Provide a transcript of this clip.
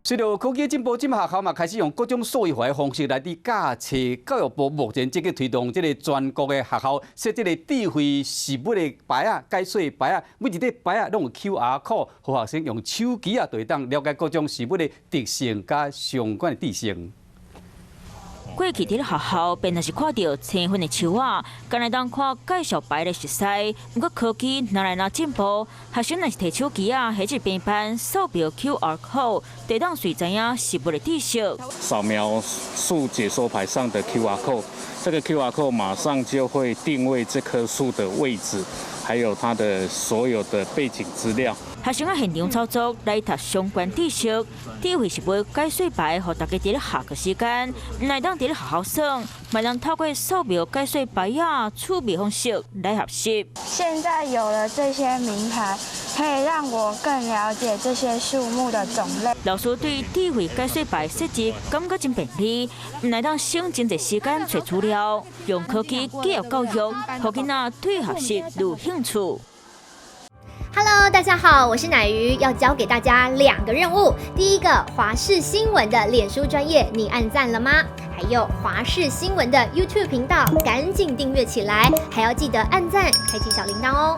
随着科技进步，今学校嘛开始用各种数位化的方式来教册。教育部目前正在推动这个全国的学校设这个智慧实物的牌啊、解说牌啊，每一块牌啊拢有 QR code， 互学生用手机啊就会当了解各种实物的特性加相关的知识。过去伫咧学校，便若是看到青粉的树啊，敢来当看介绍牌的熟悉。不过科技哪来哪进步，学生若是摕手机啊，或者平板扫描 QR code， 就当随知影实物的知识。扫描树解说牌上的 QR code， 这个 QR code 马上就会定位这棵树的位置，还有它的所有的背景资料。学生啊现场操作来读相关知识，智慧实物解说牌，互大家伫咧下课时间，唔来当伫咧学校耍，嘛能透过扫描解说牌啊、趣味方式来学习。现在有了这些名牌，可以让我更了解这些树木的种类。老师对智慧解说牌设计感觉真便利，唔来当省真侪时间找资料，用科技结合教育，互囡仔对学习有兴趣。Hello， 大家好，我是乃瑜，要教给大家2个任务。第一个，华视新闻的脸书专页，你按赞了吗？还有华视新闻的 YouTube 频道，赶紧订阅起来，还要记得按赞，开启小铃铛哦。